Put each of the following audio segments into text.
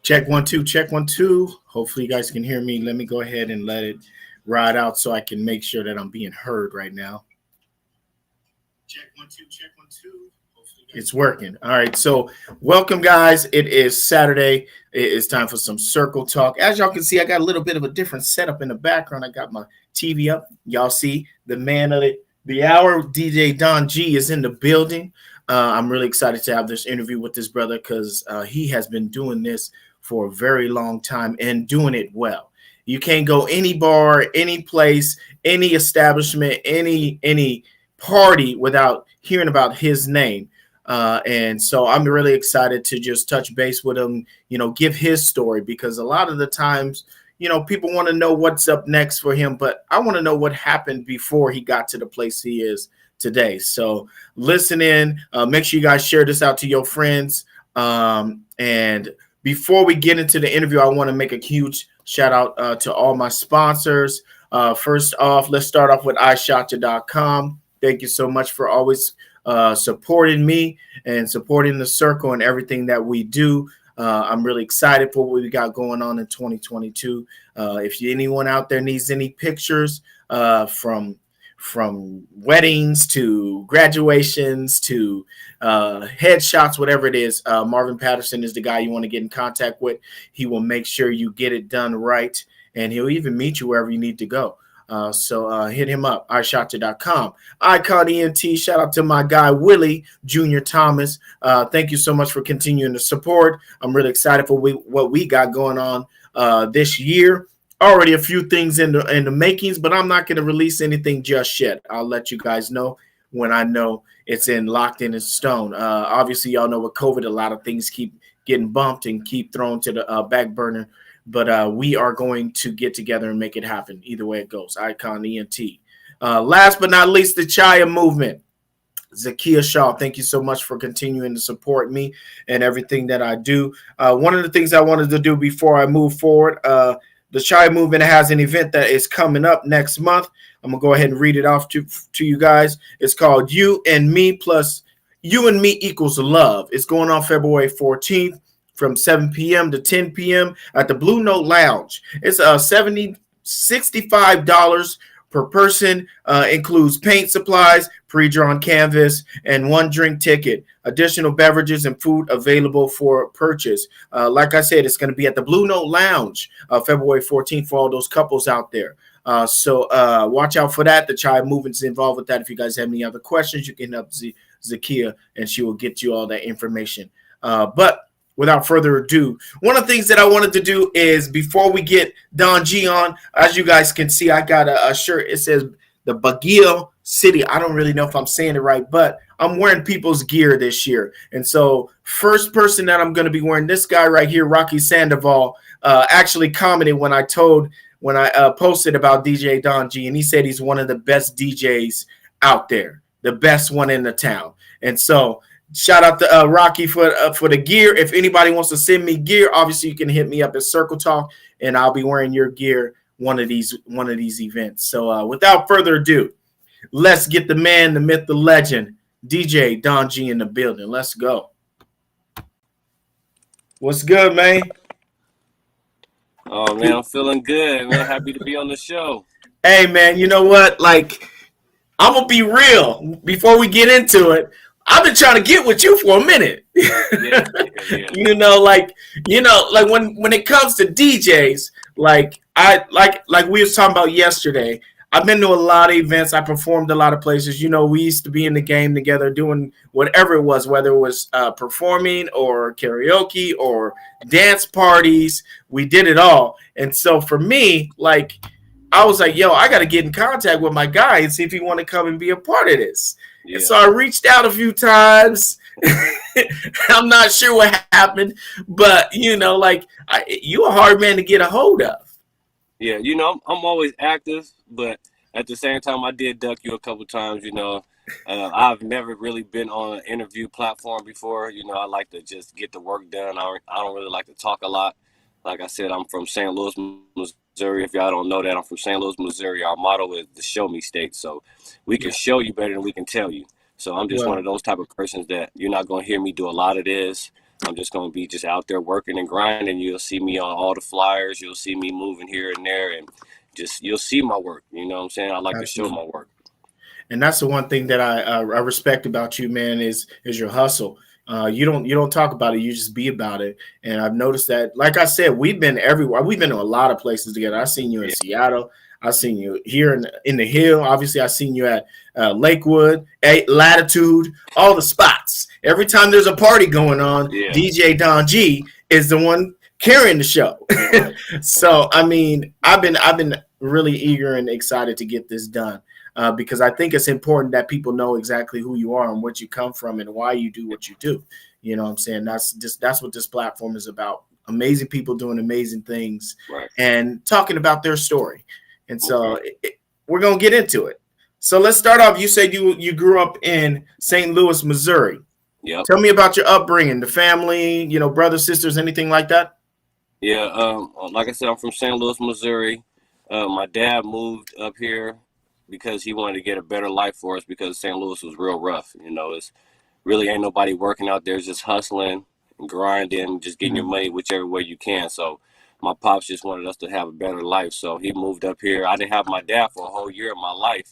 Check one, two, check one, two. Hopefully, you guys can hear me. Let me go ahead and let it ride out so I can make sure that I'm being heard right now. Check one, two, check one, two. It's working. All right. So, welcome, guys. It is Saturday. It is time for some circle talk. As y'all can see, I got a little bit of a different setup in the background. I got my TV up. Y'all see the man of the hour, DJ Don G, is in the building. I'm really excited to have this interview with this brother because he has been doing this for a very long time and doing it well. You can't go any bar, any place, any establishment, any party without hearing about his name. And so I'm really excited to just touch base with him, give his story because a lot of the times, people want to know what's up next for him, but I want to know what happened before he got to the place he is today. So listen in, make sure you guys share this out to your friends. And before we get into the interview, I want to make a huge shout out to all my sponsors. First off, let's start off with iShotya.com. Thank you so much for always supporting me and supporting the circle and everything that we do. I'm really excited for what we got going on in 2022. If anyone out there needs any pictures from weddings to graduations to headshots, whatever it is, Marvin Patterson is the guy you want to get in contact with. He will make sure you get it done right, and he'll even meet you wherever you need to go. So hit him up, iShotya.com. Icon ENT, shout out to my guy, Willie Jr. Thomas. Thank you so much for continuing to support. I'm really excited for what we got going on this year. Already a few things in the makings, but I'm not going to release anything just yet. I'll let you guys know when I know it's locked in stone. Obviously, y'all know with COVID, a lot of things keep getting bumped and keep thrown to the back burner. But we are going to get together and make it happen. Either way it goes. Icon ENT. Last but not least, the Chaya movement. Zakia Shaw, thank you so much for continuing to support me and everything that I do. One of the things I wanted to do before I move forward, the Chaya movement has an event that is coming up next month. I'm going to go ahead and read it off to you guys. It's called You and Me plus You and Me equals love. It's going on February 14th. From 7 p.m. to 10 p.m. at the Blue Note Lounge. It's $65 per person. Includes paint supplies, pre-drawn canvas, and one drink ticket. Additional beverages and food available for purchase. Like I said, it's going to be at the Blue Note Lounge February 14th for all those couples out there. So watch out for that. The Chaya movement's involved with that. If you guys have any other questions, you can help Zakia, and she will get you all that information. But without further ado, one of the things that I wanted to do is before we get Don G on, as you guys can see, I got a shirt. It says the Baguio City. I don't really know if I'm saying it right, but I'm wearing people's gear this year. And so first person that I'm going to be wearing, this guy right here, Rocky Sandoval, actually commented when I posted about DJ Don G, and he said he's one of the best DJs out there, the best one in the town. And so shout out to Rocky for the gear. If anybody wants to send me gear, obviously you can hit me up at Circle Talk, and I'll be wearing your gear one of these events. So without further ado, let's get the man, the myth, the legend, DJ Don G in the building. Let's go. What's good, man? Oh man, I'm feeling good, man. Happy to be on the show. Hey, man, you know what? Like, I'm gonna be real before we get into it. I've been trying to get with you for a minute. Yeah. Like when it comes to DJs, like we was talking about yesterday, I've been to a lot of events. I performed a lot of places. We used to be in the game together doing whatever it was, whether it was performing or karaoke or dance parties. We did it all. And so for me, like, I was like, yo, I got to get in contact with my guy and see if he want to come and be a part of this. Yeah. And so I reached out a few times. I'm not sure what happened, but you a hard man to get a hold of. Yeah, I'm always active, but at the same time, I did duck you a couple times. I've never really been on an interview platform before. I like to just get the work done. I don't really like to talk a lot. Like I said, I'm from St. Louis, Missouri. If y'all don't know that, I'm from St. Louis, Missouri. Our motto is the show me state. So we can show you better than we can tell you. So I'm just one of those type of persons that you're not going to hear me do a lot of this. I'm just going to be just out there working and grinding. You'll see me on all the flyers. You'll see me moving here and there, and just you'll see my work. You know what I'm saying? I like to show my work. And that's the one thing that I respect about you, man, is your hustle. You don't talk about it, you just be about it. And I've noticed that, like I said, we've been everywhere. We've been to a lot of places together. I've seen you in Seattle. I've seen you here in the Hill. Obviously, I've seen you at Lakewood, Latitude, all the spots. Every time there's a party going on, DJ Don G is the one carrying the show. So, I mean, I've been really eager and excited to get this done. Because I think it's important that people know exactly who you are and what you come from and why you do what you do. You know what I'm saying? That's what this platform is about. Amazing people doing amazing things and talking about their story. And so we're going to get into it. So let's start off. You said you grew up in St. Louis, Missouri. Yeah. Tell me about your upbringing, the family, brothers, sisters, anything like that? Yeah. Like I said, I'm from St. Louis, Missouri. My dad moved up here because he wanted to get a better life for us, because St. Louis was real rough. It's really ain't nobody working out there, just hustling and grinding, just getting your money whichever way you can. So my pops just wanted us to have a better life. So he moved up here. I didn't have my dad for a whole year of my life,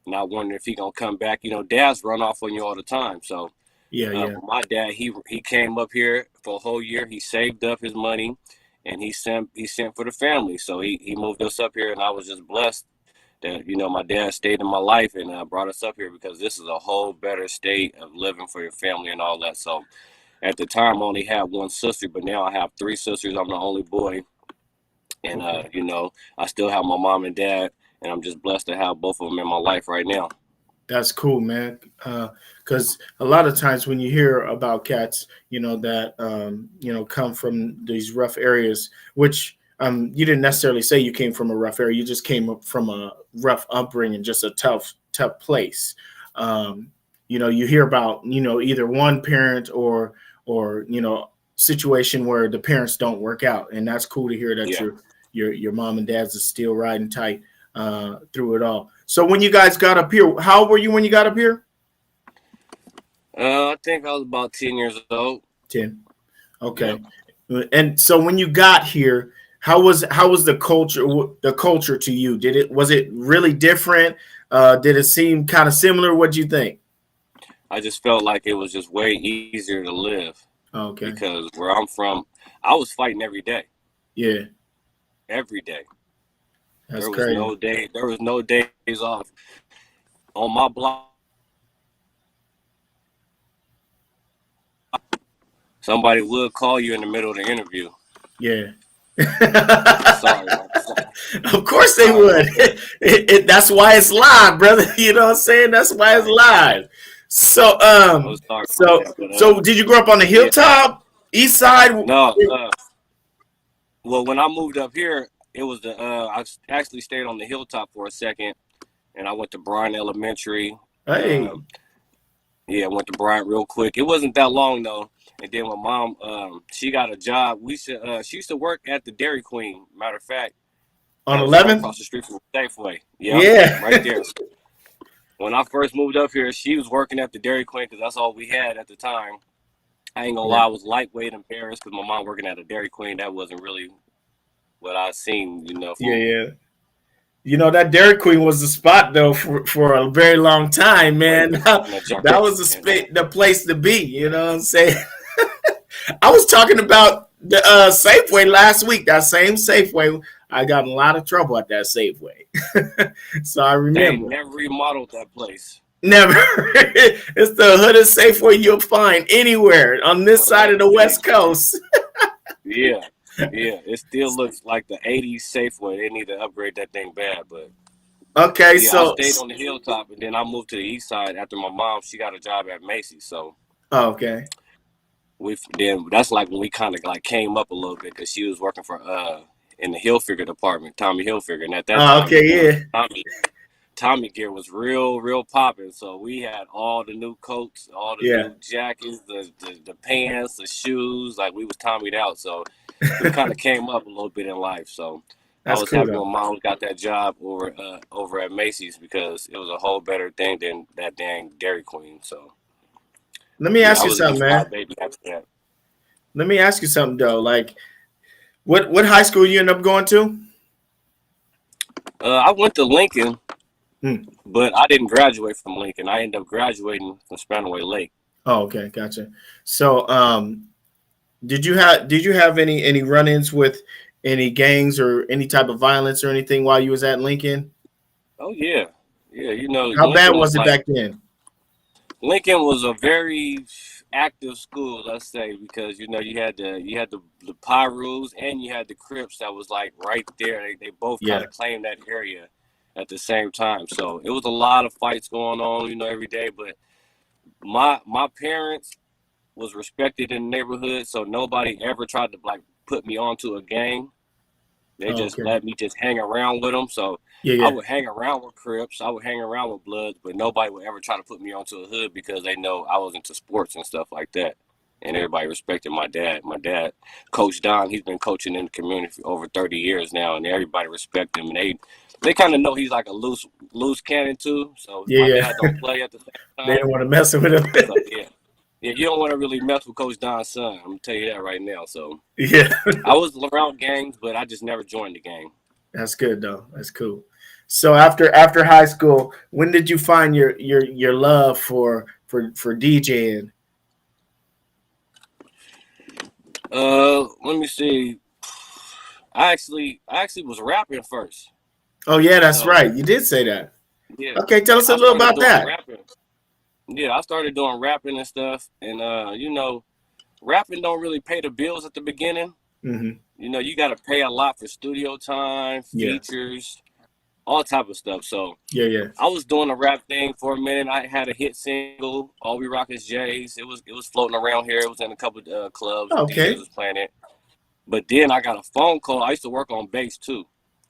not wondering if he gonna come back. Dads run off on you all the time. So my dad, he came up here for a whole year. He saved up his money and he sent for the family. So he moved us up here, and I was just blessed that, my dad stayed in my life and brought us up here, because this is a whole better state of living for your family and all that. So at the time, I only had one sister, but now I have 3 sisters. I'm the only boy. And, I still have my mom and dad, and I'm just blessed to have both of them in my life right now. That's cool, man. Because a lot of times when you hear about cats, that, come from these rough areas, which you didn't necessarily say you came from a rough area. You just came up from a rough upbringing, just a tough place. You hear about, either one parent or situation where the parents don't work out. And that's cool to hear that your mom and dad's are still riding tight through it all. So when you guys got up here, how old were you when you got up here? I think I was about 10 years old. 10. Okay. Yep. And so when you got here, how was the culture to you? Was it really different? Did it seem kind of similar? What'd you think? I just felt like it was just way easier to live. Okay. Because where I'm from, I was fighting every day. Yeah. Every day. That's crazy. There was no days off. On my block, somebody would call you in the middle of the interview. Yeah. Sorry. Of course they would. That's why it's live, brother. You know what I'm saying? That's why it's live. So, so did you grow up on the hilltop, east side? No. Well, when I moved up here, it was I actually stayed on the hilltop for a second, and I went to Bryant Elementary. Hey. I went to Bryant real quick. It wasn't that long though. And then my mom, she got a job. She used to work at the Dairy Queen. Matter of fact, on 11th, across the street from Safeway. Yeah, right there. When I first moved up here, she was working at the Dairy Queen because that's all we had at the time. I ain't gonna lie, I was lightweight embarrassed because my mom working at a Dairy Queen. That wasn't really what I seen, Yeah. That Dairy Queen was the spot though for a very long time, man. That was the place to be. You know what I'm saying? I was talking about the Safeway last week. That same Safeway, I got in a lot of trouble at that Safeway. So I remember. They never remodeled that place. Never. It's the hoodest Safeway you'll find anywhere on this side of the West Coast. Yeah, it still looks like the 80s Safeway. They need to upgrade that thing bad, but okay. So I stayed on the hilltop, and then I moved to the east side after my mom. She got a job at Macy's, so okay. Then that's like when we kind of like came up a little bit because she was working for in the Hilfiger department, Tommy Hilfiger, and at that time, okay, Tommy gear was real popping. So we had all the new coats, all the new jackets, the pants, the shoes. Like we was Tommy'd out. So we kind of came up a little bit in life. So I was happy when mom got that job over at Macy's because it was a whole better thing than that dang Dairy Queen. So let me ask you something, man. Let me ask you something though. Like, what high school you end up going to? I went to Lincoln, Hmm. but I didn't graduate from Lincoln. I ended up graduating from Spanaway Lake. Oh, okay, gotcha. So, did you have any run-ins with any gangs or any type of violence or anything while you was at Lincoln? Oh yeah, yeah. You know, How bad was it back then? Lincoln was a very active school, let's say, because you know you had the Pyrus and you had the Crips that was like right there. They both kind Yeah. of claimed that area at the same time. So it was a lot of fights going on, you know, every day. But my parents was respected in the neighborhood, so nobody ever tried to like put me onto a gang. They Oh, just okay. let me just hang around with them. So Yeah, I yeah, would hang around with Crips. I would hang around with Bloods, but nobody would ever try to put me onto a hood because they know I was into sports and stuff like that. And everybody respected my dad. My dad, Coach Don, he's been coaching in the community for over 30 years now, and everybody respect him. And they kind of know he's like a loose cannon too. So yeah, my yeah. dad don't play at the same They time. don't want to mess with him. So yeah, yeah, you don't want to really mess with Coach Don's son. I'm gonna tell you that right now. So Yeah, I was around gangs, but I just never joined the gang. that's good though. That's cool. So after high school, when did you find your love for DJing? Let me see. I actually was rapping first. Oh yeah, that's So right. You did say that. yeah, Okay, tell us a I little started about doing that. rapping. Yeah, I started doing rapping and stuff, and you know, rapping don't really pay the bills at the beginning. Hmm. You know, you got to pay a lot for studio time, Yeah, features, all type of stuff. So yeah, yeah. I was doing the rap thing for a minute. I had a hit single, "All We Rock Is J's." It was floating around here. It was in a couple clubs and DJs Okay. was playing it. But then I got a phone call. I used to work on base too.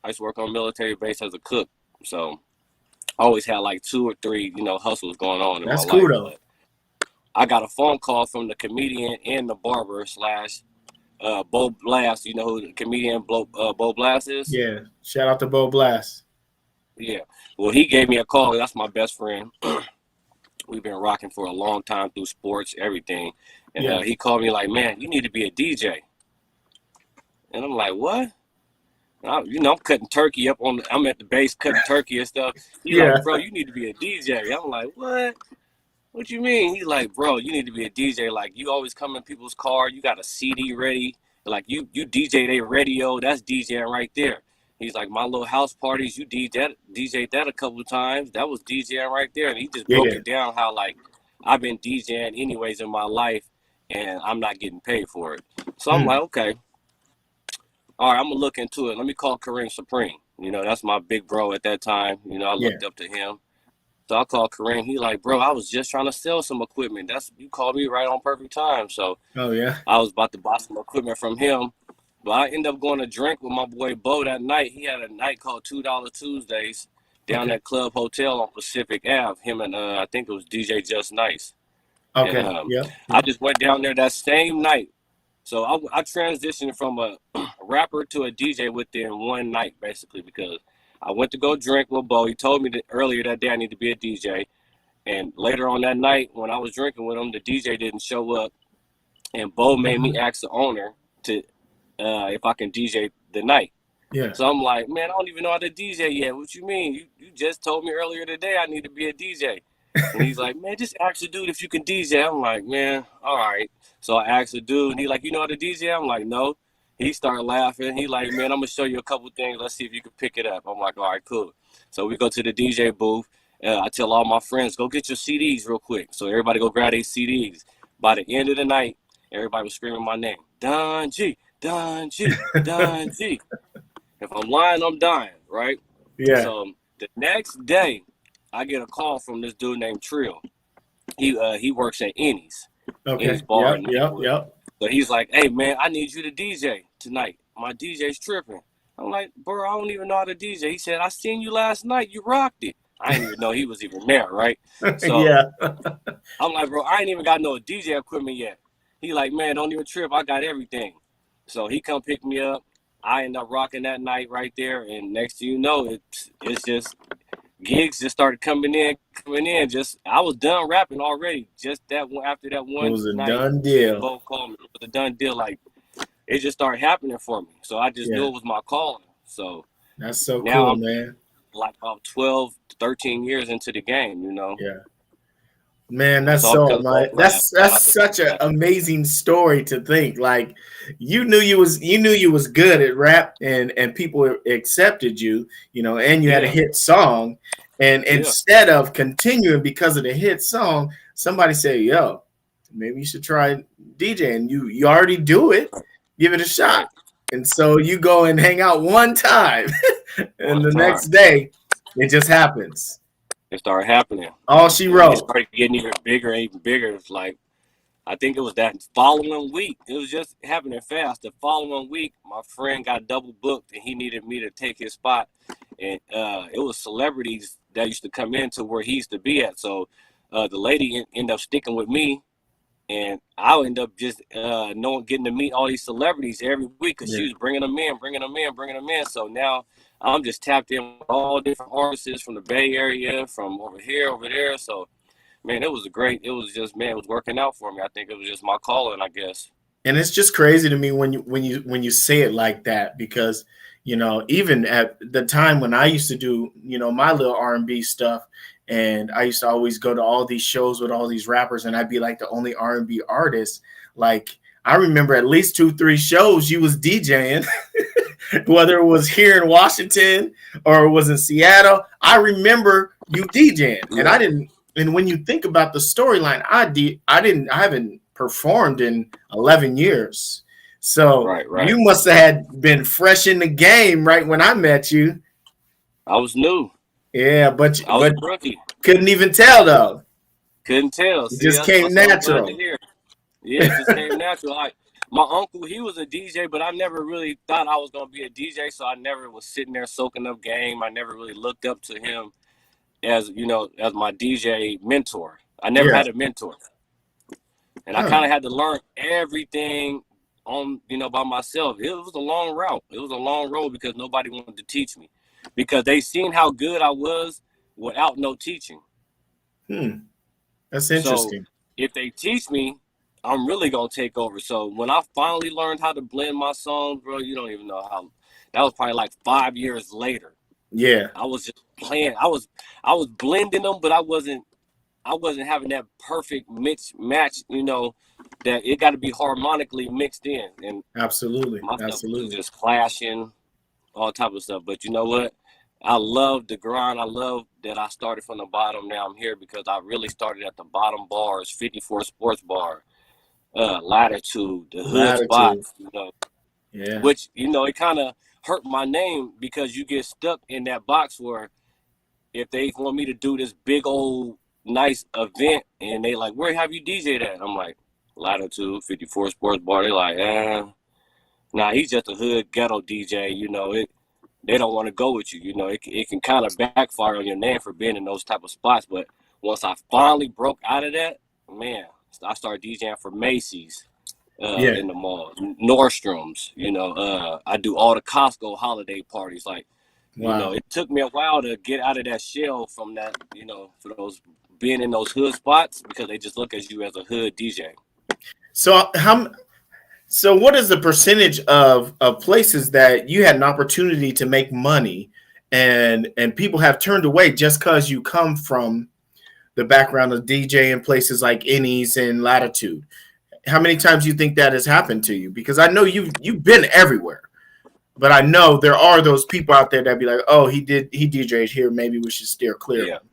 I used to work on military base as a cook. So I always had like two or three, you know, hustles going on in my That's cool life. though. But I got a phone call from the comedian and the barber slash Bo Blast. You know who the comedian Bo Blast is? Yeah. Shout out to Bo Blast. Yeah. Well, he gave me a call. That's my best friend. We've been rocking for a long time through sports, everything. And Yeah. he called me like, man, you need to be a DJ. And I'm like, what? I'm cutting turkey up on. I'm at the base cutting turkey and stuff. He's Yeah. like, bro, you need to be a DJ. I'm like, what? What you mean? He's like, bro, you need to be a DJ. Like, you always come in people's car. You got a CD ready. Like, you DJ their radio. That's DJing right there. He's like, my little house parties. You DJed that a couple of times. That was DJing right there. And he just Yeah, broke yeah. it down how like I've been DJing anyways in my life, and I'm not getting paid for it. So I'm Mm. like, okay, all right, I'm gonna look into it. Let me call Kareem Supreme. You know, that's my big bro at that time. You know, I Yeah. looked up to him. So I called Kareem. He like, bro, I was just trying to sell some equipment. You called me right on perfect time. So Oh yeah. I was about to buy some equipment from him. But I ended up going to drink with my boy Bo that night. He had a night called $2 Tuesdays down Okay. at Club Hotel on Pacific Ave. Him and I think it was DJ Just Nice. And Okay. Yep. I Yep. just went down there that same night. So I transitioned from a rapper to a DJ within one night, basically, because I went to go drink with Bo. He told me that earlier that day I need to be a DJ. And later on that night, when I was drinking with him, the DJ didn't show up. And Bo made me Mhm. ask the owner to if I can DJ the night. Yeah. So I'm like, man, I don't even know how to DJ yet. What you mean? You just told me earlier today I need to be a DJ. And he's like, man, just ask the dude if you can DJ. I'm like, man, all right. So I asked the dude, and he like, you know how to DJ? I'm like, no. He started laughing. He like, man, I'm gonna show you a couple things. Let's see if you can pick it up. I'm like, all right, cool. So we go to the DJ booth. I tell all my friends, go get your CDs real quick. So everybody go grab their CDs. By the end of the night, everybody was screaming my name, Don G, Don G, Don G. If I'm lying, I'm dying, right? Yeah. So the next day, I get a call from this dude named Trill. He works at Ennis Okay. Bar Yep. in Yep. Lakewood. Yep. So he's like, "Hey man, I need you to DJ tonight. My DJ's tripping." I'm like, "Bro, I don't even know how to DJ." He said, "I seen you last night. You rocked it." I didn't even know he was even there, right? So Yeah. I'm like, "Bro, I ain't even got no DJ equipment yet." He like, "Man, don't even trip. I got everything." So he come pick me up. I end up rocking that night right there, and next thing you know, it's just gigs just started coming in. Just I was done rapping already. Just that one after that It one was a night, done deal. Bo called me. It was a done deal. Like it just started happening for me. So I just knew Yeah, it was my calling. So that's so now cool, I'm man. like about 12, 13 years into the game. Yeah. Man, It's that's all so because of my Bo Black. that's Shout out to Bo such an Black. amazing story to think. Like you knew you was good at rap and people accepted you, and you had a Yeah, hit song, and yeah, instead of continuing because of the hit song, somebody said, "Yo, maybe you should try DJing. You already do it. Give it a shot." right. And so you go and hang out one time, and One the time next day it just happens. it started happening, All she and it wrote. started getting even bigger and even bigger. It's like I think it was that following week. It was just happening fast. The following week, my friend got double booked, and he needed me to take his spot. And it was celebrities that used to come into where he used to be at. So the lady ended up sticking with me, and I ended up just knowing getting to meet all these celebrities every week because she Yeah. was bringing them in, bringing them in, bringing them in. So now I'm just tapped in with all different artists from the Bay Area, from over here, over there. So man, it was just, man, it was working out for me. I think it was just my calling, I guess. And it's just crazy to me when you say it like that, because even at the time when I used to do my little R&B stuff, and I used to always go to all these shows with all these rappers, and I'd be like the only R&B artist. Like, I remember at least 2-3 shows you was DJing, whether it was here in Washington or it was in Seattle. I remember you DJing, and Yeah, I didn't. And when you think about the storyline, I haven't performed in 11 years. So right, you right. must have had been fresh in the game right when I met you. I was new. Yeah, but I was a rookie. couldn't even tell though. Couldn't tell. It See, just came that's what I'm glad to natural. hear. Yeah, it just came natural. Like my uncle, he was a DJ, but I never really thought I was gonna be a DJ, so I never was sitting there soaking up game. I never really looked up to him as as my DJ mentor. I never Yeah. had a mentor. And I Huh. kind of had to learn everything on by myself. It was a long route. It was a long road because nobody wanted to teach me, because they seen how good I was without no teaching. Hmm. That's So interesting. if they teach me, I'm really gonna take over. So when I finally learned how to blend my songs, bro, you don't even know how. That was probably like 5 years later. Yeah. I was just playing. I was blending them, but I wasn't having that perfect mix match, that it got to be harmonically mixed in, and Absolutely. my stuff was Absolutely. just clashing, all type of stuff. But you know what? I love the grind. I love that I started from the bottom. Now I'm here because I really started at the bottom bars, 54 Sports Bar, Latitude, the Hood Latitude. Spots, Yeah. which, it kind of hurt my name because you get stuck in that box where if they want me to do this big old nice event and they like, where have you DJ'd at? I'm like, Latitude, 54 Sports Bar. They're like, nah, he's just a hood ghetto DJ. They don't want to go with you. It can kind of backfire on your name for being in those type of spots. But once I finally broke out of that, man, I started DJing for Macy's Yeah. in the mall, Nordstrom's. I do all the Costco holiday parties. Like, Wow. it took me a while to get out of that shell from that, for those being in those hood spots because they just look at you as a hood DJ. So so what is the percentage of places that you had an opportunity to make money, and people have turned away just because you come from the background of DJ in places like Ennie's and Latitude? How many times do you think that has happened to you? Because I know you've been everywhere, but I know there are those people out there that be like, oh, he DJ'd here, maybe we should steer clear of Yeah. him.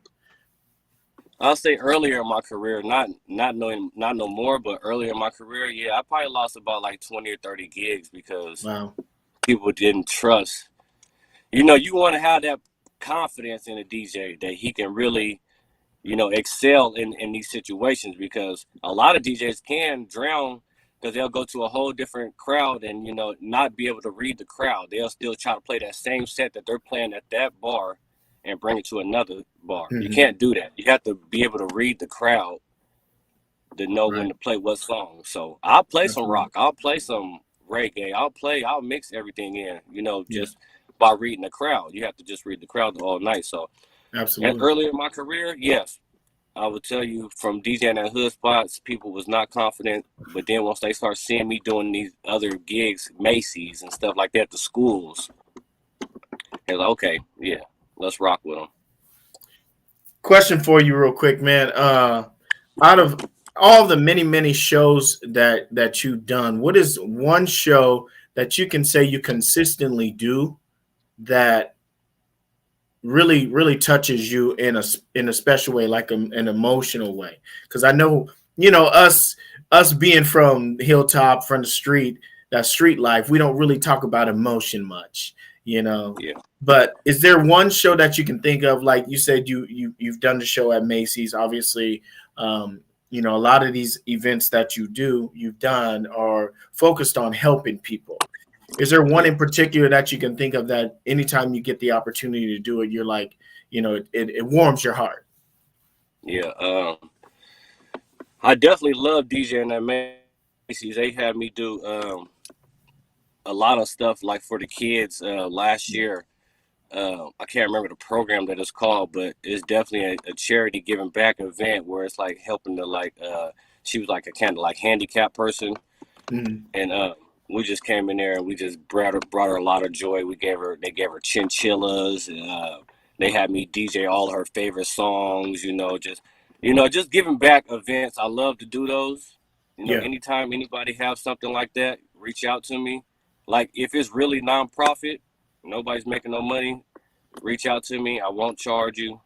I'll say earlier in my career, not knowing, not no more, but earlier in my career, yeah, I probably lost about like 20 or 30 gigs because Wow. people didn't trust. You want to have that confidence in a DJ that he can really, excel in these situations, because a lot of DJs can drown because they'll go to a whole different crowd and, not be able to read the crowd. They'll still try to play that same set that they're playing at that bar and bring it to another bar. You Hmm. can't do that. You have to be able to read the crowd to know when Right. to play what song. So I'll play some Absolutely. rock. I'll play some reggae. I'll mix everything in, Yeah. just by reading the crowd. You have to just read the crowd all night. So And Absolutely. earlier in my career, yes, I would tell you from DJing at hood spots, people was not confident. But then once they start seeing me doing these other gigs, Macy's and stuff like that, the schools, they're like, okay, yeah, let's rock with them. Question for you, real quick, man. Out of all the many shows that you've done, what is one show that you can say you consistently do that really touches you in a special way, like an emotional way? Because I know, us being from Hilltop, from the street, that street life, we don't really talk about emotion much, you know. Yeah. But is there one show that you can think of? Like you said, you've done the show at Macy's, obviously. A lot of these events that you've done are focused on helping people. Is there one Yeah. in particular that you can think of that anytime you get the opportunity to do it, you're like, it warms your heart? Yeah. I definitely love DJing at Macy's. They had me do a lot of stuff like for the kids last year. I can't remember the program that it's called, but it's definitely a charity giving back event where it's like helping the she was like a kind of like handicapped person, Mhm. and we just came in there and we just brought her a lot of joy. They gave her chinchillas, and they had me DJ all her favorite songs. Just giving back events. I love to do those. Yeah, Anytime anybody have something like that, reach out to me. Like if it's really nonprofit, nobody's making no money, reach out to me. I won't charge you.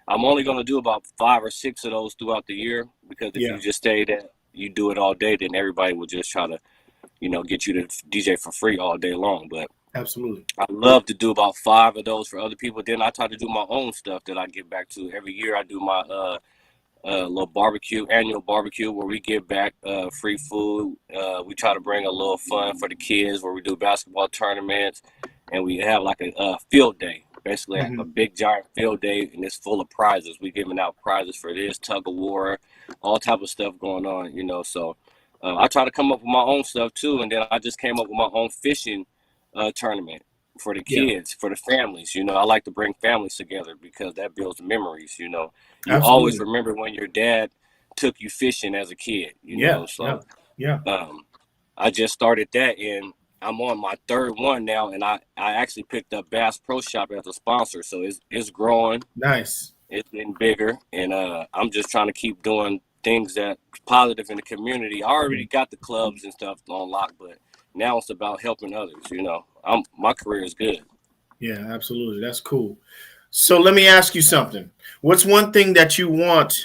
I'm only going to do about 5 or 6 of those throughout the year because if yeah, you just say that you do it all day, then everybody will just try to, get you to DJ for free all day long. But absolutely. I love to do about 5 of those for other people. Then I try to do my own stuff that I give back to. Every year I do my little annual barbecue where we give back free food. We try to bring a little fun for the kids where we do basketball tournaments and we have like a field day, basically like a Hmm. big giant field day, and it's full of prizes. We giving out prizes for this tug of war, all type of stuff going on. So I try to come up with my own stuff too, and then I just came up with my own fishing tournament for the Yeah, kids, for the families. I like to bring families together because that builds memories. You always absolutely. remember when your dad took you fishing as a kid. Yeah, yeah, So yeah. um, I just started that, and I'm on my third one now, and I actually picked up Bass Pro Shop as a sponsor, so it's growing, Nice. it's getting bigger, and I'm just trying to keep doing things that positive in the community. I Yeah, already got the clubs and stuff on lock, but now it's about helping others. My career is good. yeah, absolutely. That's cool. So let me ask you something. What's one thing that you want?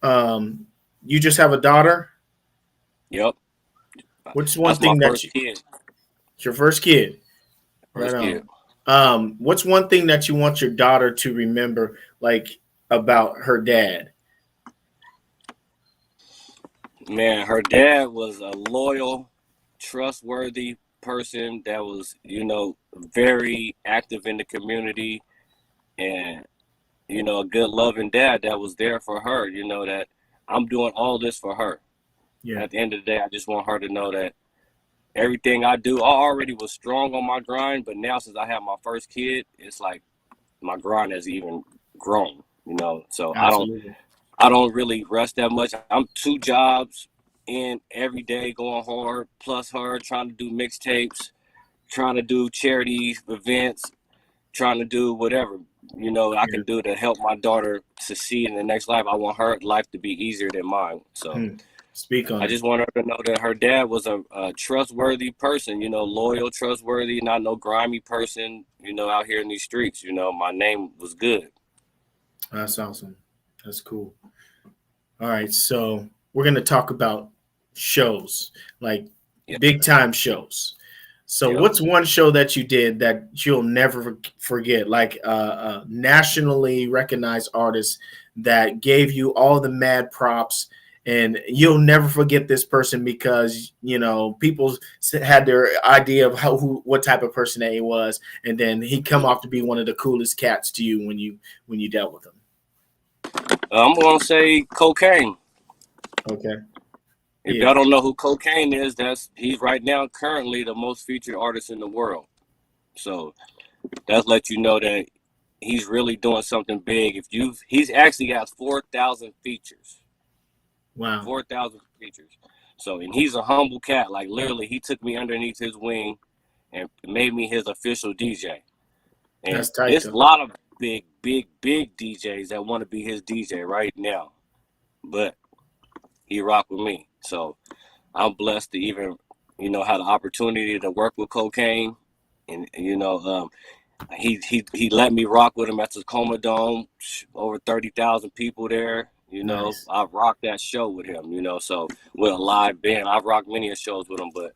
Um, you just have a daughter. Yep, What's one that's my thing that first you? kid. It's your first kid. Right First kid. on. What's one thing that you want your daughter to remember, like about her dad? Man, her dad was a loyal, trustworthy person that was, very active in the community and, a good loving dad that was there for her, that I'm doing all this for her. Yeah, At the end of the day, I just want her to know that everything I do, I already was strong on my grind, but now since I have my first kid, it's like my grind has even grown. So I don't absolutely. I don't really rush that much. I'm 2 jobs in every day going hard, plus her trying to do mixtapes, trying to do charity events, trying to do whatever, I Yeah. can do to help my daughter succeed in the next life. I want her life to be easier than mine. So Hmm. Speak on I it. just want her to know that her dad was a trustworthy person, loyal, trustworthy, not no grimy person, out here in these streets. My name was good. That's awesome. That's cool. All right, so we're gonna talk about shows, like Yep. big time shows. So, Yep. what's one show that you did that you'll never forget? Like a nationally recognized artist that gave you all the mad props, and you'll never forget this person because people had their idea of what type of person that he was, and then he come off to be one of the coolest cats to you when you dealt with him. I'm going to say Cocaine. Okay. If Yeah. y'all don't know who Cocaine is, he's right now currently the most featured artist in the world. So that lets you know that he's really doing something big. He's actually got 4,000 features. Wow. 4,000 features. So, and he's a humble cat. Like literally, he took me underneath his wing and made me his official DJ. And That's tight, it's though. a lot of big DJs that want to be his DJ right now, but he rock with me. So I'm blessed to even, have the opportunity to work with Cocaine, and he let me rock with him at the Tacoma Dome, over 30,000 people there. Nice. I rocked that show with him. So with a live band, I've rocked many of shows with him, but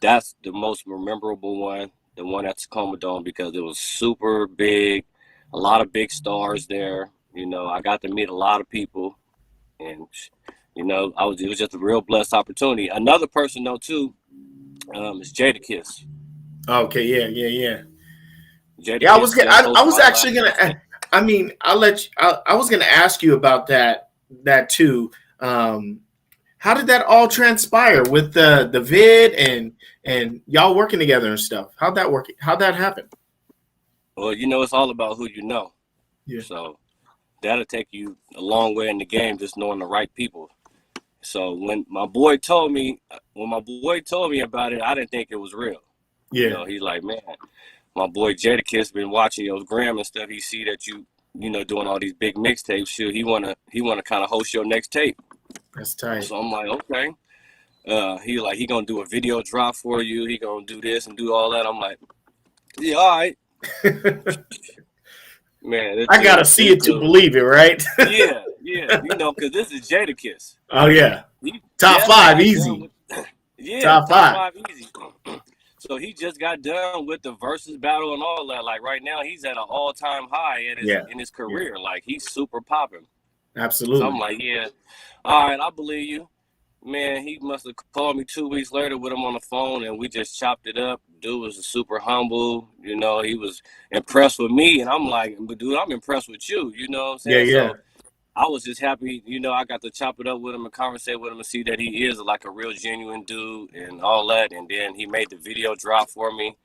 that's the most memorable one, the one at Tacoma Dome, because it was super big, a lot of big stars there. I got to meet a lot of people, and it was just a real blessed opportunity. Another person though too, is Jadakiss. Okay, yeah. Jadakiss Yeah, I was just I was hosted my actually last. gonna. I mean, I'll let you. I was gonna ask you about that too. How did that all transpire with the vid and y'all working together and stuff? How'd that work? How'd that happen? Well, it's all about who you know. Yeah. So that'll take you a long way in the game, just knowing the right people. So when my boy told me about it, I didn't think it was real. Yeah. He's like, man, my boy Jadakiss been watching your gram and stuff. He see that you doing all these big mixtapes. Shit, he wanna kind of host your next tape. That's tight. So I'm like, okay. He gonna do a video drop for you. He gonna do this and do all that. I'm like, yeah, all right, man. I gotta see it to believe it, right? Yeah, because this is Jadakiss. Oh yeah. He Top just 5 got easy. done with- yeah, Top five. easy. So he just got done with the versus battle and all that. Like right now, he's at an all-time high in his career. Like he's super popping. Absolutely. So I'm like, yeah, all right, I believe you. Man, he must have called me 2 weeks later with him on the phone, and we just chopped it up. Dude was super humble. He was impressed with me, and I'm like, but dude, I'm impressed with you. You know what I'm saying? Yeah. So I was just happy, I got to chop it up with him and conversate with him and see that he is like a real genuine dude and all that. And then he made the video drop for me.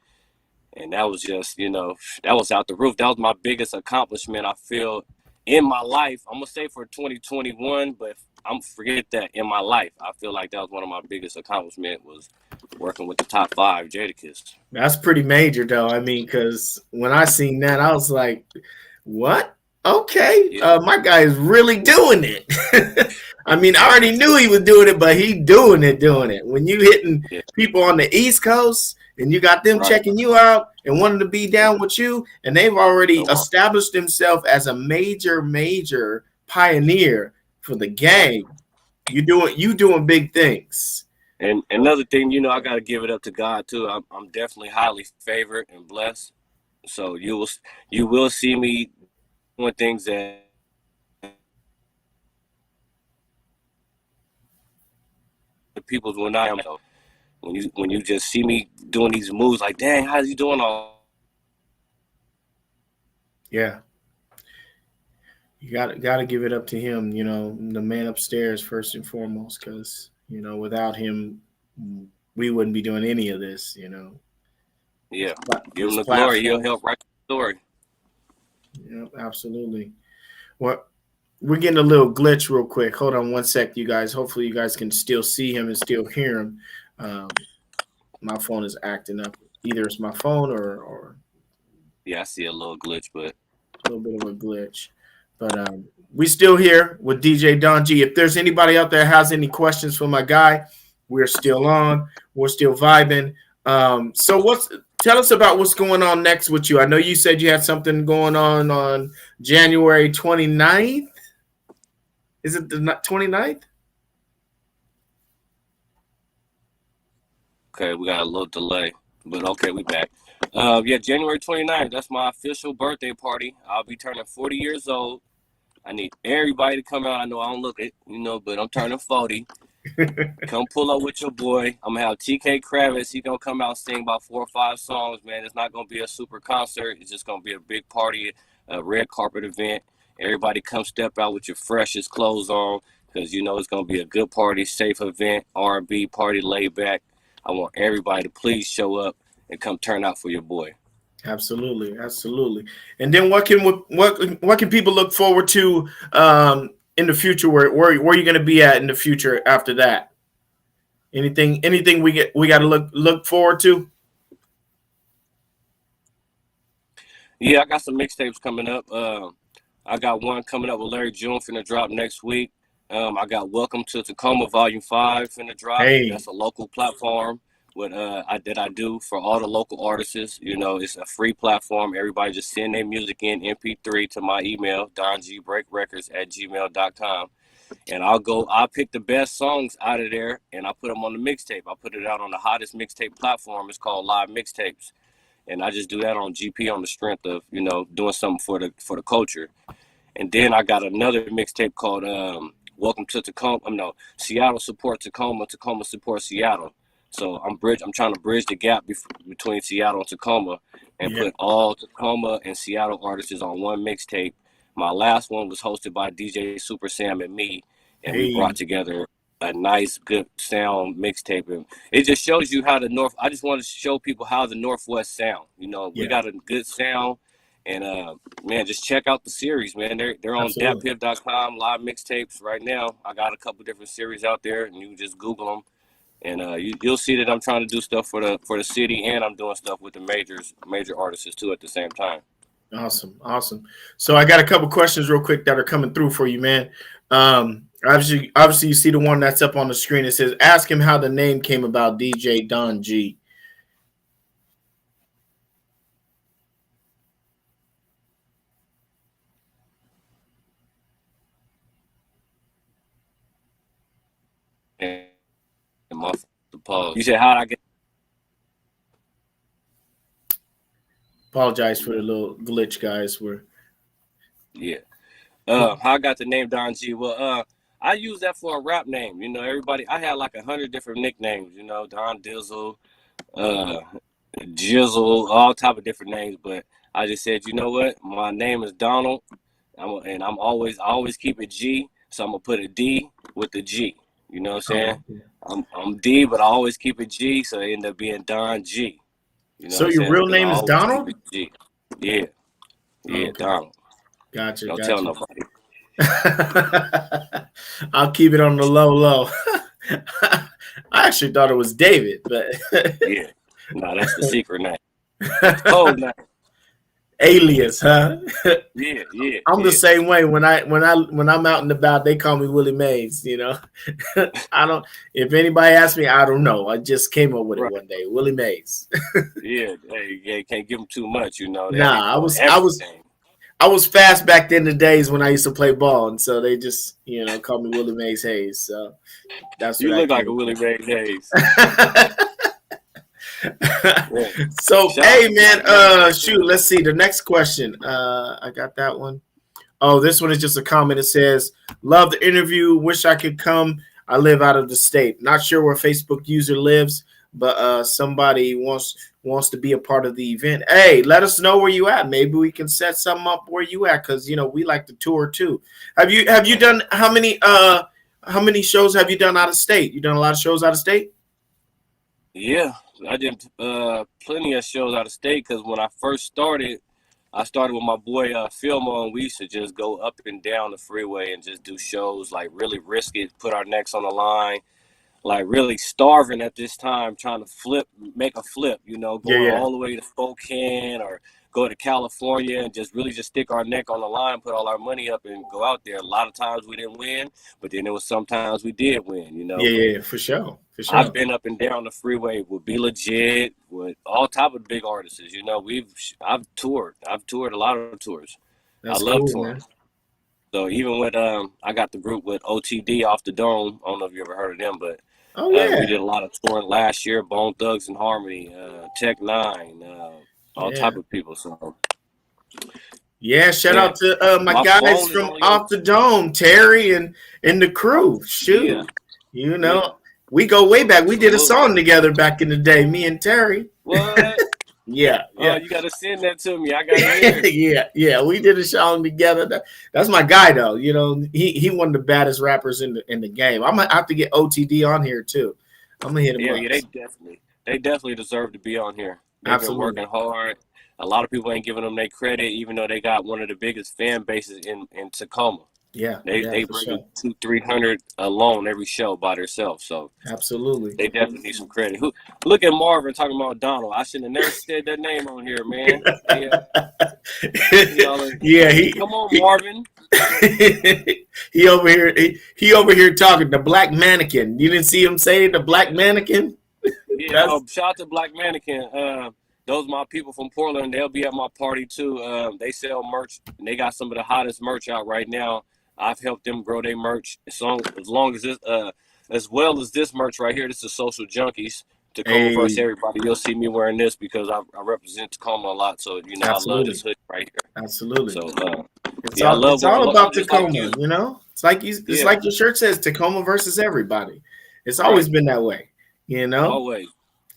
And that was just, that was out the roof. That was my biggest accomplishment, I feel, in my life. I'm going to say for 2021, but I'm forget that in my life. I feel like that was one of my biggest accomplishments, was working with the top 5 Jadakiss. That's pretty major, though. I mean, because when I seen that, I was like, what? Okay, Yeah. my guy is really doing it. I mean, I already knew he was doing it, but he doing it. When you hitting people on the East Coast and you got them checking you out and wanting to be down with you, and they've already established themselves as a major pioneer for the game. You doing big things. And another thing, I got to give it up to God too. I'm definitely highly favored and blessed. So you will see me doing things that the people's will not. When you just see me doing these moves, like, dang, how's he doing all? Yeah. You got to give it up to him, the man upstairs first and foremost, because without him, we wouldn't be doing any of this. Yeah, give him the glory. He'll help write the story. Yeah, absolutely. Well, we're getting a little glitch real quick. Hold on one sec, you guys. Hopefully, you guys can still see him and still hear him. My phone is acting up. Either it's my phone or yeah, I see a little glitch, but a little bit of a glitch. But we still here with DJ Don G. If there's anybody out there has any questions for my guy, we're still on. We're still vibing. So tell us about what's going on next with you. I know you said you had something going on January 29th. Is it the 29th? Okay, we got a little delay, but okay, we back. Yeah, January 29th, that's my official birthday party. I'll be turning 40 years old. I need everybody to come out. I know I don't look it, but I'm turning 40. Come pull up with your boy. I'm going to have TK Kravitz. He's going to come out and sing about 4 or 5 songs, man. It's not going to be a super concert. It's just going to be a big party, a red carpet event. Everybody come step out with your freshest clothes on, because it's going to be a good party, safe event, R&B party, laid back. I want everybody to please show up and come turn out for your boy. Absolutely, absolutely. And then what can people look forward to in the future? Where are you going to be at in the future after that? Anything we got to look forward to? Yeah, I got some mixtapes coming up. I got one coming up with Larry June finna drop next week. I got Welcome to Tacoma Volume 5 finna drop. Hey, That's a local platform that I do for all the local artists. You know, it's a free platform. Everybody just send their music in MP3 to my email, dongreakrecords@gmail.com. And I'll pick the best songs out of there and I put them on the mixtape. I put it out on the hottest mixtape platform. It's called Live Mixtapes. And I just do that on GP on the strength of, doing something for the culture. And then I got another mixtape called Welcome to Tacoma. No, Seattle Support Tacoma, Tacoma Support Seattle. So I'm trying to bridge the gap between Seattle and Tacoma and yeah, put all Tacoma and Seattle artists on one mixtape. My last one was hosted by DJ Super Sam and me, and we brought hey, together a nice, good sound mixtape. And it just shows you how I just want to show people how the Northwest sound. You know, we yeah, got a good sound. And man, just check out the series, man. They're on absolutely. datpiff.com, live mixtapes right now. I got a couple different series out there, and you can just Google them, and you'll see that I'm trying to do stuff for the city, and I'm doing stuff with the major artists too at the same time. Awesome, awesome. So I got a couple questions real quick that are coming through for you, man. Obviously, you see the one that's up on the screen. It says, "Ask him how the name came about." DJ Don G. And my pause. You said how I get? Apologize for the little glitch, guys. Yeah. How I got the name Don G? Well, I use that for a rap name. You know, everybody. I had like 100 different nicknames. You know, Don Dizzle, uh, Jizzle, all type of different names. But I just said, you know what? My name is Donald, and I always keep it G. So I'm gonna put a D with the G. You know what I'm saying? Oh, okay. I'm D, but I always keep it G, so it end up being Don G. You know what So I'm your saying? real Because I name is always keep Donald? it G. Yeah, Oh, yeah, okay, Donald. gotcha, Don't tell gotcha. nobody. I'll keep it on the low. I actually thought it was David, but Yeah. No, that's the secret name. That's the code name. alias, huh? Yeah, yeah, I'm the yeah. same way. When I'm out and about, they call me Willie Mays. You know, I don't. If anybody asks me, I don't know. I just came up with it Right. one day, Willie Mays. Yeah. Hey, yeah, can't give them too much, you know. They'll be Nah, knowing everything. I was fast back in the days when I used to play ball, and so they just called me Willie Mays Hayes. So that's You where that look like a came Willie Ray Hayes. from. Yeah. So Shout out hey to man, my young shoot, let's see the next question. I got that one. Oh, this one is just a comment. It says, "Love the interview. Wish I could come. I live out of the state. Not sure where Facebook user lives, but somebody wants to be a part of the event. Hey, let us know where you at. Maybe we can set something up where you at because we like to tour too. Have you done how many shows have you done out of state? You done a lot of shows out of state? Yeah, I did plenty of shows out of state because when I started with my boy Philmo, and we used to just go up and down the freeway and just do shows, like really risk it, put our necks on the line, like really starving at this time, trying to make a flip, Yeah, going yeah, all the way to Spokane or go to California and just really just stick our neck on the line, put all our money up and go out there. A lot of times we didn't win, but then there was sometimes we did win. yeah, But yeah, for sure, for I've sure. been up and down the freeway with Be Legit, with all type of big artists. I've toured. I've toured a lot of tours. I That's love cool, touring. man. So even with I got the group with OTD Off the Dome. I don't know if you ever heard of them, but Oh we yeah, did a lot of touring last year. Bone Thugs and Harmony, Tech Nine, all yeah. type of people. So Yeah, shout man, out to my my guys phone is from on your Off the Dome, Terry and the crew. yeah, Shoot, yeah, we go way back. We did a salute. song together back in the day, me and Terry. What? Yeah, Oh, yeah, you gotta send that to me. I gotta hear it. yeah. We did a song together. That's my guy, though. He one of the baddest rappers in the game. I'm gonna have to get OTD on here too. I'm gonna hit him Yeah, up. yeah, they definitely deserve to be on here. They've been Absolutely. working hard. a lot of people ain't giving them their credit, even though they got one of the biggest fan bases in Tacoma. Yeah, They for bring sure. 200-300 alone every show by themselves. So Absolutely. they definitely need some credit. Look at Marvin talking about Donald. I should have never said that name on here, man. Yeah, Yeah, come on, Marvin. he over here. He over here talking the black mannequin. You didn't see him say the black mannequin? Yeah, shout out to Black Mannequin. Those are my people from Portland. They'll be at my party too. They sell merch, and they got some of the hottest merch out right now. I've helped them grow their merch as long as this, as well as this merch right here. This is Social Junkies. Tacoma versus everybody. You'll see me wearing this because I represent Tacoma a lot. So I love this hood right here. Absolutely. So it's all about Tacoma. It's like like your shirt says, Tacoma versus everybody. It's always been that way. Always.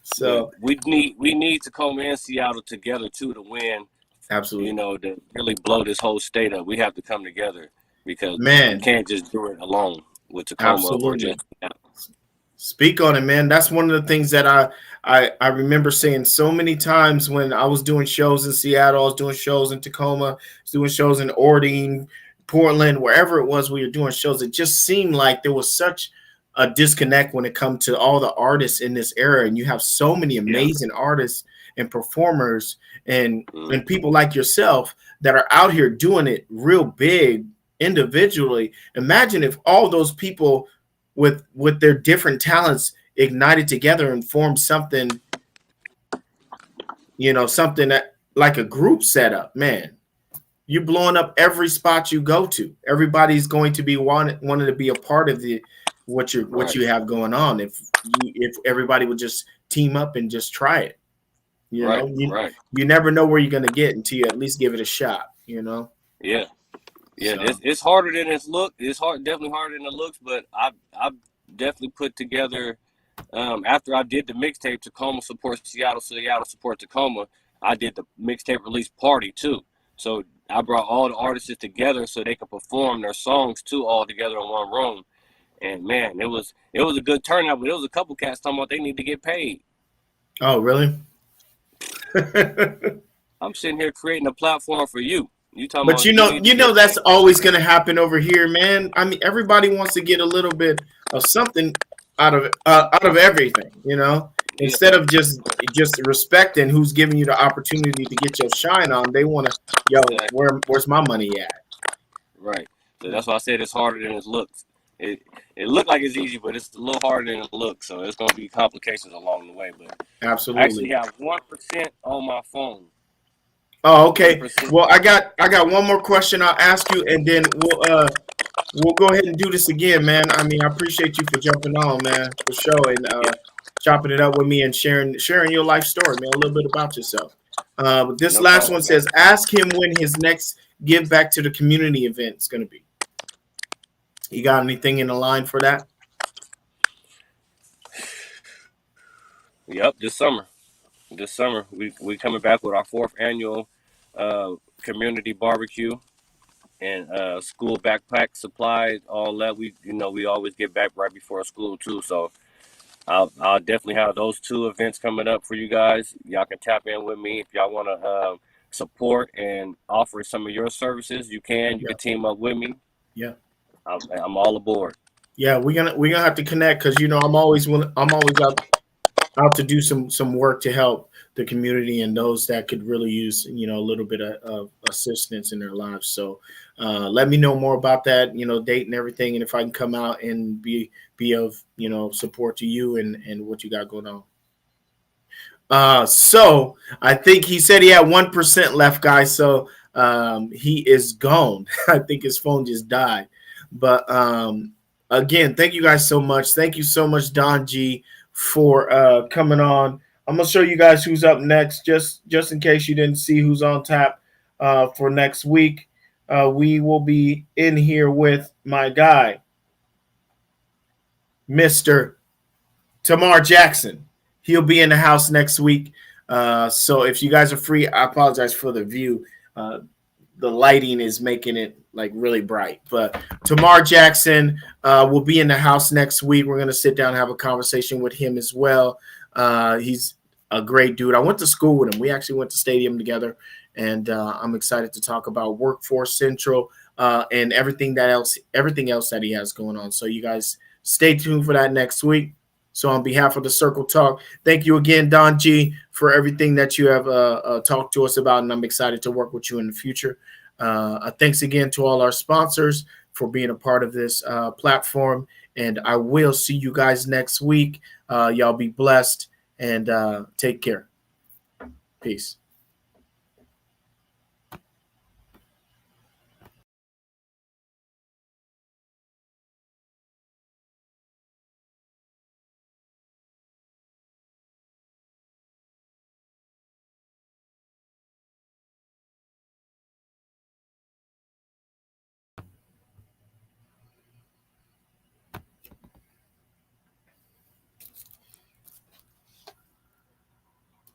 So we need Tacoma and Seattle together too to win. Absolutely. To really blow this whole state up, we have to come together because man, we can't just do it alone with Tacoma. Absolutely. Speak on it, man. That's one of the things that I remember saying so many times when I was doing shows in Seattle, I was doing shows in Tacoma, I was doing shows in Orting, Portland, wherever it was we were doing shows. It just seemed like there was such a disconnect when it comes to all the artists in this era, and you have so many amazing artists and performers and people like yourself that are out here doing it real big individually. Imagine if all those people with their different talents ignited together and formed something, something that like a group setup. Man, you're blowing up every spot you go to. Everybody's going to be wanting to be a part of what you have going on. If everybody would just team up and just try it, you never know where you're going to get until you at least give it a shot. Yeah. It's harder than it looks. It's definitely harder than it looks. But I've definitely put together. After I did the mixtape Tacoma Support Seattle, Seattle Support Tacoma, I did the mixtape release party too. So I brought all the artists together so they could perform their songs too all together in one room. And man, it was a good turnout, but there was a couple cats talking about they need to get paid. Oh, really? I'm sitting here creating a platform for you. But you know that's always going to happen over here, man. I mean, everybody wants to get a little bit of something out of everything, Instead of just respecting who's giving you the opportunity to get your shine on, they want to, where's my money at? Right. So that's why I said it's harder than it looks. It looked like it's easy, but it's a little harder than it looks. So it's going to be complications along the way. But absolutely, I actually have 1% on my phone. Oh, okay. 1%. Well, I got one more question I'll ask you, and then we'll go ahead and do this again, man. I mean, I appreciate you for jumping on, man, for sure, and chopping it up with me and sharing your life story, man, a little bit about yourself. But this last one says, ask him when his next give back to the community event is going to be. You got anything in the line for that? Yep, this summer. We coming back with our 4th annual community barbecue and school backpack supplies, all that. We always get back right before school too. So I'll definitely have those 2 events coming up for you guys. Y'all can tap in with me if y'all want to support and offer some of your services. You can team up with me. Yeah. I'm all aboard. Yeah, we're gonna have to connect because I'm always out to do some work to help the community and those that could really use a little bit of assistance in their lives. So let me know more about that, date and everything, and if I can come out and be of support to you and what you got going on. So I think he said he had 1% left, guys. So he is gone. I think his phone just died. But again, thank you guys so much. Thank you so much, Don G, for coming on. I'm gonna show you guys who's up next, just in case you didn't see who's on tap for next week. We will be in here with my guy, Mr. Tamar Jackson. He'll be in the house next week. So if you guys are free, I apologize for the view. The lighting is making it like really bright, but Tamar Jackson will be in the house next week. We're going to sit down and have a conversation with him as well. He's a great dude. I went to school with him. We actually went to stadium together, and I'm excited to talk about Workforce Central and everything else that he has going on. So you guys stay tuned for that next week. So on behalf of the Circle Talk, thank you again, Don G, for everything that you have talked to us about, and I'm excited to work with you in the future. Thanks again to all our sponsors for being a part of this platform, and I will see you guys next week. Y'all be blessed and take care. Peace.